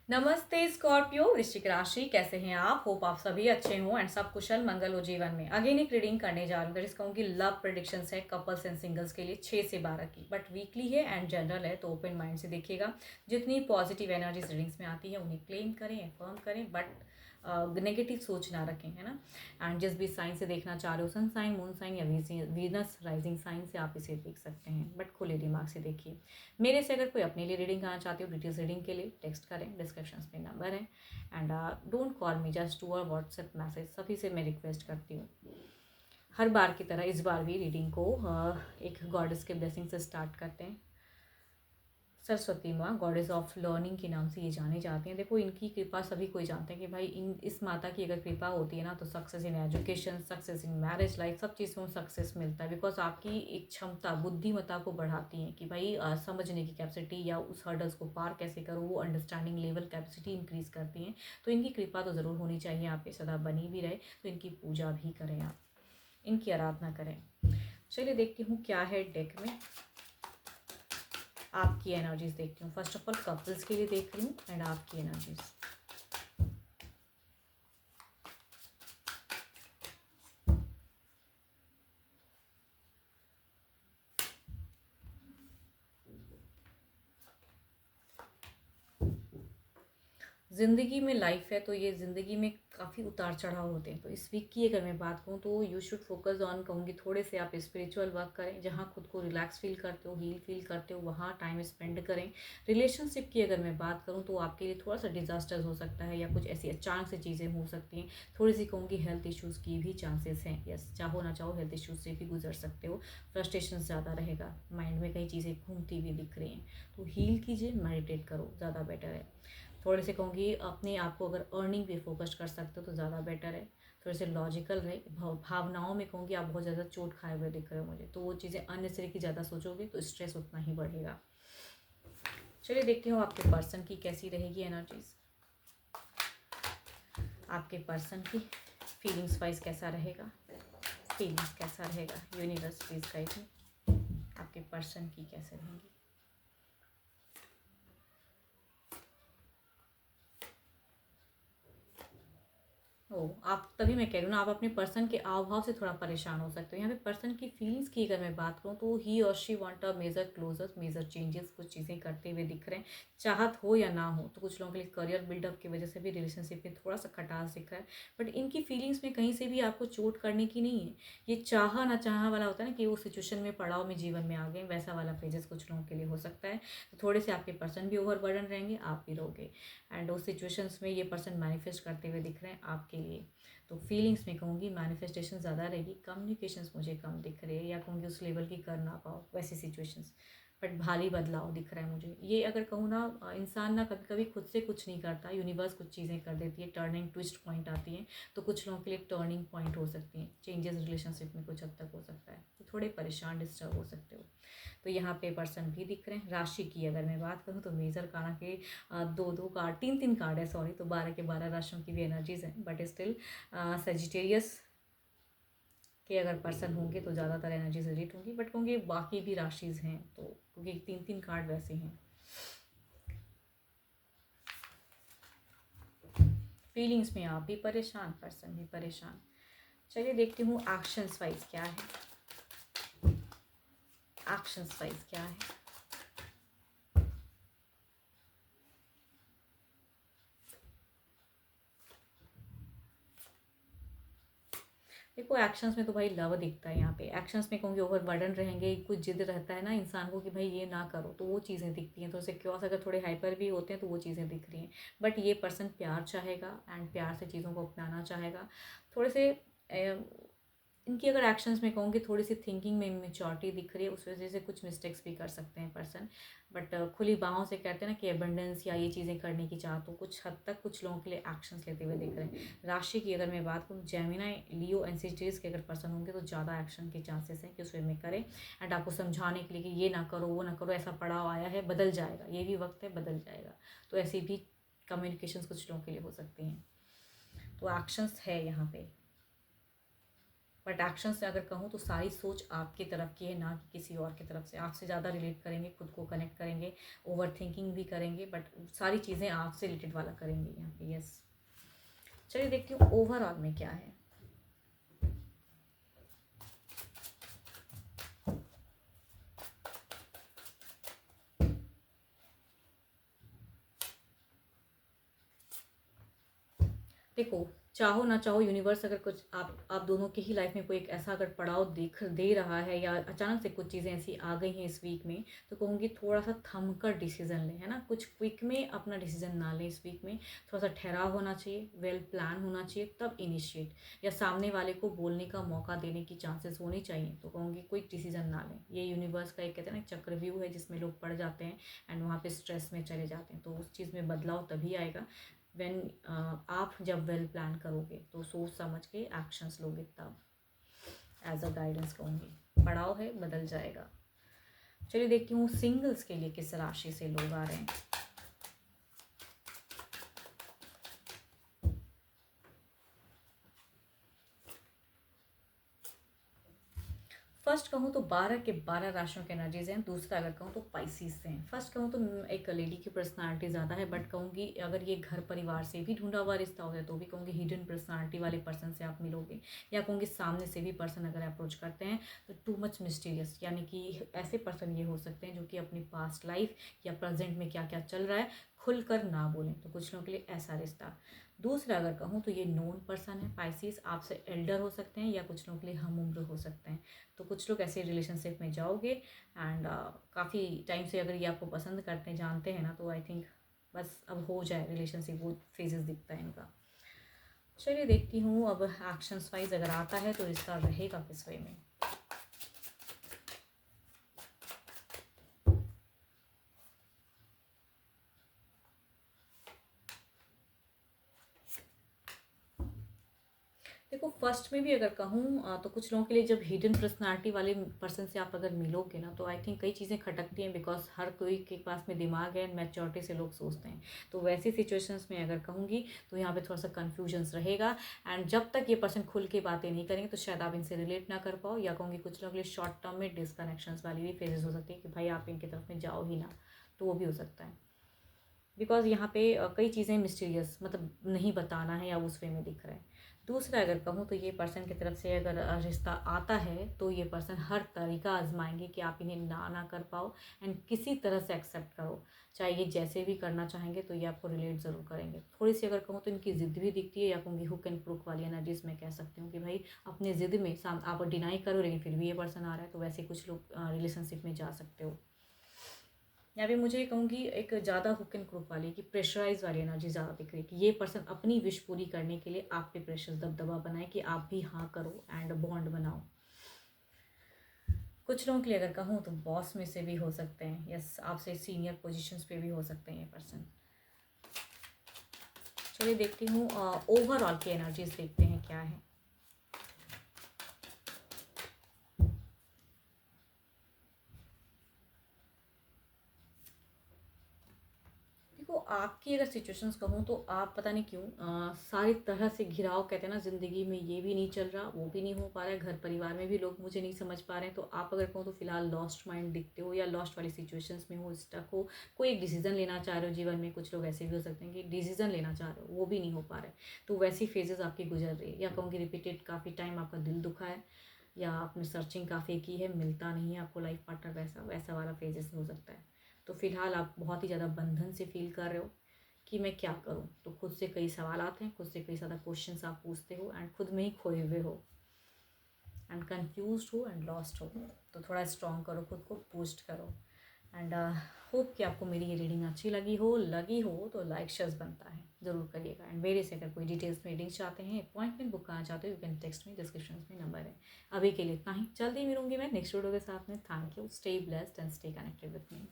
नमस्ते स्कॉर्पियो वृश्चिक राशि, कैसे हैं आप? होप आप सभी अच्छे हों एंड सब कुशल मंगल हो जीवन में। अगेन एक रीडिंग करने जा रही हूँ जिसका कहूँगी लव प्रेडिक्शंस है कपल्स एंड सिंगल्स के लिए 6 से 12 की, बट वीकली है एंड जनरल है, तो ओपन माइंड से देखिएगा। जितनी पॉजिटिव एनर्जीज रीडिंग्स में आती है उन्हें क्लेम करें, अफर्म करें, बट नेगेटिव सोच ना रखें, है ना। एंड जिस भी साइन से देखना चाह रहे हो, सन साइन, मून साइन या वीनस राइजिंग साइन से आप इसे देख सकते हैं, बट खुले दिमाग से देखिए। मेरे से अगर कोई अपने लिए रीडिंग करना चाहते हो, डिटेल्स रीडिंग के लिए टेक्स्ट करें, डिस्क्रिप्शन में नंबर है। And don't call me, just to और व्हाट्सएप मैसेज, सभी से मैं रिक्वेस्ट करती हूँ। हर बार की तरह इस बार भी रीडिंग को एक गॉडेस के ब्लेसिंग से स्टार्ट करते हैं। सरस्वती माँ गॉडेस ऑफ लर्निंग के नाम से ये जाने जाते हैं। देखो, इनकी कृपा सभी कोई जानते हैं कि भाई इस माता की अगर कृपा होती है ना, तो success in education, success in marriage life, सब चीज़ में सक्सेस मिलता है। बिकॉज आपकी एक क्षमता बुद्धिमत्ता को बढ़ाती है कि भाई समझने की कैपेसिटी या उस हर्डल्स को पार कैसे करो, वो अंडरस्टैंडिंग लेवल कैपेसिटी इंक्रीज करती हैं। तो इनकी कृपा तो ज़रूर होनी चाहिए, आप पे सदा बनी भी रहे। तो इनकी पूजा भी करें, आप इनकी आराधना करें। चलिए देखती हूँ क्या है डेक में। आपकी एनर्जीज देखती हूँ। फर्स्ट ऑफ ऑल कपल्स के लिए देख रही हूँ एंड आपकी एनर्जीज। ज़िंदगी में लाइफ है तो ये ज़िंदगी में काफ़ी उतार चढ़ाव होते हैं। तो इस वीक की अगर मैं बात करूँ तो यू शुड फोकस ऑन, कहूँगी थोड़े से आप स्पिरिचुअल वर्क करें। जहाँ खुद को रिलैक्स फील करते हो, हील फील करते हो, वहाँ टाइम स्पेंड करें। रिलेशनशिप की अगर मैं बात करूँ तो आपके लिए थोड़ा सा डिजास्टर्स हो सकता है या कुछ ऐसी अचानक से चीज़ें हो सकती हैं। थोड़ी सी कहूँगी हेल्थ इश्यूज़ की भी चांसेस हैं। यस, चाहो ना चाहो हेल्थ इश्यूज से भी गुजर सकते हो। फ्रस्ट्रेशन ज़्यादा रहेगा, माइंड में कई चीज़ें घूमती हुई दिख रही हैं। तो हील कीजिए, मेडिटेट करो, ज़्यादा बेटर है। थोड़े से कहूँगी अपने आप को अगर अर्निंग पे फोकस कर सकते हो तो ज़्यादा बेटर है। थोड़े से लॉजिकल रहे, भावनाओं में कहूँगी आप बहुत ज़्यादा चोट खाए हुए दिख रहे हो मुझे, तो वो चीज़ें अननेसेसरी की ज़्यादा सोचोगे तो स्ट्रेस उतना ही बढ़ेगा। चलिए देखती हूँ आपके पर्सन की कैसी रहेगी एनर्जीज। आपके पर्सन की फीलिंग्स वाइज कैसा रहेगा, फीलिंग्स कैसा रहेगा, यूनिवर्स प्लीज गाइड मी। आपके पर्सन की कैसे रहेंगी। ओ, आप तभी मैं कह रही हूँ ना, आप अपने पर्सन के आव भाव से थोड़ा परेशान हो सकते हो। यहाँ पे पर्सन की फीलिंग्स की अगर मैं बात करूँ तो ही और she want a major closure, major changes, कुछ चीज़ें करते हुए दिख रहे हैं। चाहत हो या ना हो, तो कुछ लोगों के लिए करियर बिल्डअप की वजह से भी रिलेशनशिप में थोड़ा सा खटास दिख रहा है। बट इनकी फीलिंग्स में कहीं से भी आपको चोट करने की नहीं है। ये चाह ना चाह वाला होता है ना, कि वो सिचुएशन में पड़ाव में जीवन में आ गए, वैसा वाला फेजेस कुछ लोगों के लिए हो सकता है। तो थोड़े से आपके पर्सन भी ओवरबर्डन रहेंगे, आप भी रहोगे। एंड उस सिचुएशंस में ये पर्सन मैनिफेस्ट करते हुए दिख रहे हैं आपके लिए। तो फीलिंग्स में कहूँगी मैनिफेस्टेशन ज़्यादा रहेगी, कम्युनिकेशंस मुझे कम दिख रहे हैं, या कहूँगी उस लेवल की कर ना पाओ वैसी सिचुएशंस। बट भारी बदलाव दिख रहा है मुझे। ये अगर कहूँ ना, इंसान ना कभी कभी खुद से कुछ नहीं करता, यूनिवर्स कुछ चीज़ें कर देती है, टर्निंग ट्विस्ट पॉइंट आती हैं। तो कुछ लोगों के लिए टर्निंग पॉइंट हो सकती हैं, चेंजेस रिलेशनशिप में कुछ हद तक हो सकता है। तो थोड़े परेशान डिस्टर्ब हो सकते हो। तो यहाँ पे पर्सन भी दिख रहे हैं। राशि की अगर मैं बात करूँ तो मेजर काना के दो दो कार्ड, तीन तीन कार्ड है, सॉरी, तो 12 के 12 राशियों की भी एनर्जीज हैं। बट स्टिल सेजिटेरियस के अगर पर्सन होंगे तो ज़्यादातर एनर्जीज रिलेट होंगी, बट कहूँगी बाकी भी राशिज हैं, तो क्योंकि तीन तीन कार्ड वैसे हैं। फीलिंग्स में आप भी परेशान, पर्सन भी परेशान। चलिए देखती हूँ एक्शंस वाइज क्या है। एक्शंस वाइज क्या है। देखो, एक्शंस में तो भाई लव दिखता है यहाँ पे। एक्शंस में कहूँगी ओवर बर्डन रहेंगे, कुछ जिद रहता है ना इंसान को कि भाई ये ना करो, तो वो चीज़ें दिखती हैं। तो सिक्योर्स अगर थोड़े हाइपर भी होते हैं तो वो चीज़ें दिख रही हैं। बट ये पर्सन प्यार चाहेगा एंड प्यार से चीज़ों को अपनाना चाहेगा। थोड़े से इनकी अगर एक्शंस में कहूँगी थोड़ी सी थिंकिंग में मेच्योरिटी दिख रही है, उस वजह से कुछ मिस्टेक्स भी कर सकते हैं पर्सन। बट खुली बाहों से कहते हैं ना कि एबंडेंस या ये चीज़ें करने की चाह, तो कुछ हद तक कुछ लोगों के लिए एक्शंस लेते हुए दिख रहे हैं। राशि की अगर मैं बात करूँ, जेमिनी, लियो एंड सेजिटेरियस के अगर पर्सन होंगे तो ज़्यादा एक्शन के चांसेस हैं कि उस वे में करें। एंड आपको समझाने के लिए कि ये ना करो, वो ना करो, ऐसा पड़ाव आया है, बदल जाएगा, ये भी वक्त है, बदल जाएगा। तो ऐसी भी कम्युनिकेशंस कुछ लोगों के लिए हो सकती हैं। तो एक्शंस है यहाँ पे। बट एक्शन से अगर कहूँ तो सारी सोच आपकी तरफ की है, ना कि किसी और की तरफ से। आपसे ज़्यादा रिलेट करेंगे, खुद को कनेक्ट करेंगे, ओवर थिंकिंग भी करेंगे, बट सारी चीज़ें आपसे रिलेटेड वाला करेंगे यहाँ पे। यस, चलिए देखती हूँ ओवरऑल में क्या है। देखो, चाहो ना चाहो यूनिवर्स अगर कुछ आप दोनों की ही लाइफ में कोई एक ऐसा अगर पड़ाव देख दे रहा है, या अचानक से कुछ चीज़ें ऐसी आ गई हैं इस वीक में, तो कहूँगी थोड़ा सा थम कर डिसीजन लें, है ना। कुछ क्विक में अपना डिसीजन ना लें इस वीक में। थोड़ा सा ठहराव होना चाहिए, वेल प्लान होना चाहिए, तब इनिशिएट, या सामने वाले को बोलने का मौका देने की चांसेस होनी चाहिए। तो कहूँगी क्विक डिसीजन ना लें। ये यूनिवर्स का एक कहते हैं ना चक्रव्यूह है, जिसमें लोग पड़ जाते हैं एंड वहाँ पे स्ट्रेस में चले जाते हैं। तो उस चीज़ में बदलाव तभी आएगा व्हेन आप जब वेल प्लान करोगे, तो सोच समझ के एक्शंस लोगे, तब एज अ गाइडेंस कहूँगी। पड़ाव है, बदल जाएगा। चलिए देखती हूँ सिंगल्स के लिए किस राशि से लोग आ रहे हैं। फर्स्ट कहूँ तो 12 के 12 राशियों के एनर्जीज हैं। दूसरा अगर कहूँ तो पाइसिस से हैं। फर्स्ट कहूँ तो एक लेडी की पर्सनालिटी ज़्यादा है, बट कहूँगी अगर ये घर परिवार से भी ढूंढा हुआ रिश्ता हो गया तो भी कहूँगी हिडन पर्सनालिटी वाले पर्सन से आप मिलोगे, या कहूँगी सामने से भी पर्सन अगर अप्रोच करते हैं तो टू मच मिस्टीरियस, यानी कि ऐसे पर्सन ये हो सकते हैं जो कि अपनी पास्ट लाइफ या प्रेजेंट में क्या क्या चल रहा है खुलकर ना बोलें। तो कुछ लोगों के लिए ऐसा रिश्ता। दूसरा अगर कहूँ तो ये नोन पर्सन है। पाइसिस आपसे एल्डर हो सकते हैं, या कुछ लोगों के लिए हम उम्र हो सकते हैं। तो कुछ लोग ऐसे रिलेशनशिप में जाओगे एंड काफ़ी टाइम से अगर ये आपको पसंद करते हैं, जानते हैं ना, तो आई थिंक बस अब हो जाए रिलेशनशिप, वो फेजेस दिखता है इनका। चलिए देखती हूँ अब एक्शंस वाइज अगर आता है तो रिश्ता रहेगा किस वे में। देखो, फर्स्ट में भी अगर कहूँ तो कुछ लोगों के लिए जब हिडन पर्सनालिटी वाले पर्सन से आप अगर मिलोगे ना, तो आई थिंक कई चीज़ें खटकती हैं, बिकॉज हर कोई के पास में दिमाग है एंड मैच्योरिटी से लोग सोचते हैं। तो वैसी सिचुएशंस में अगर कहूँगी तो यहाँ पे थोड़ा सा कन्फ्यूजन्स रहेगा, एंड जब तक ये पर्सन खुल के बातें नहीं करेंगे तो शायद आप इनसे रिलेट ना कर पाओ, या कहूँगी कुछ लोगों के लिए शॉर्ट टर्म में डिसकनेक्शंस वाली भी फेजेस हो सकती है कि भाई आप इनकी तरफ में जाओ ही ना, तो वो भी हो सकता है। बिकॉज यहाँ पे कई चीज़ें मिस्टीरियस, मतलब नहीं बताना है, या उस वे में दिख रहा है। दूसरा अगर कहूँ तो ये पर्सन की तरफ से अगर रिश्ता आता है तो ये पर्सन हर तरीका आजमाएंगे कि आप इन्हें ना कर पाओ, एंड किसी तरह से एक्सेप्ट करो। चाहे ये जैसे भी करना चाहेंगे तो ये आपको रिलेट ज़रूर करेंगे। थोड़ी सी अगर कहूँ तो इनकी ज़िद भी दिखती है, या कहूँगी हुक एंड क्रुक वाली एनर्जीज मैं कह सकती हूँ कि भाई अपने ज़िद में आप डिनाई करो लेकिन फिर भी ये पर्सन आ रहा है, तो वैसे कुछ लोग रिलेशनशिप में जा सकते हो। यहाँ पे मुझे कहूँगी एक ज़्यादा हुक एंड क्रुक वाली कि प्रेशराइज वाली एनर्जी ज़्यादा दिख रही है, कि ये पर्सन अपनी विश पूरी करने के लिए आप पे प्रेशर दबदबा बनाए कि आप भी हाँ करो एंड बॉन्ड बनाओ। कुछ लोगों के लिए अगर कहूँ तो बॉस में से भी हो सकते हैं, यस आपसे सीनियर पोजीशंस पे भी हो सकते हैं ये पर्सन। चलिए देखती हूँ ओवरऑल की एनर्जीज देखते हैं क्या है। देखो, आपकी अगर सिचुएशंस कहूँ तो आप पता नहीं क्यों सारी तरह से घिराव, कहते हैं ना ज़िंदगी में, ये भी नहीं चल रहा, वो भी नहीं हो पा रहा है, घर परिवार में भी लोग मुझे नहीं समझ पा रहे हैं। तो आप अगर कहूँ तो फिलहाल लॉस्ट माइंड दिखते हो, या लॉस्ट वाली सिचुएशंस में हो, स्टक हो, कोई एक डिसीजन लेना चाह रहे हो जीवन में। कुछ लोग ऐसे भी हो सकते हैं कि डिसीजन लेना चाह रहे हो, वो भी नहीं हो पा रहा है। तो वैसी फेजेस आपकी गुजर रही है, या कहूँगी रिपीटेड काफ़ी टाइम आपका दिल दुखा है, या आपने सर्चिंग काफ़ी की है, मिलता नहीं है आपको लाइफ पार्टनर, वैसा वैसा वाला फेजेस हो सकता है। तो फिलहाल आप बहुत ही ज़्यादा बंधन से फील कर रहे हो कि मैं क्या करूं। तो खुद से कई सवाल आते हैं, खुद से कई ज़्यादा क्वेश्चंस आप पूछते हो, एंड खुद में ही खोए हुए हो, एंड कंफ्यूज्ड हो, एंड लॉस्ट हो। तो थोड़ा स्ट्रॉन्ग करो, खुद को बूस्ट करो, एंड होप कि आपको मेरी ये रीडिंग अच्छी लगी हो तो लाइक शेयर्स बनता है, ज़रूर करिएगा। एंड मेरे से अगर कोई डिटेल्स में रीडिंग चाहते हैं, अपॉइंटमेंट बुक करना चाहते हो, यू कैन टेक्स्ट में, डिस्क्रिप्शन में नंबर है। अभी के लिए इतना ही, जल्दी मिलूंगी मैं नेक्स्ट वीडियो के साथ में। Thank you, stay blessed and stay connected with me.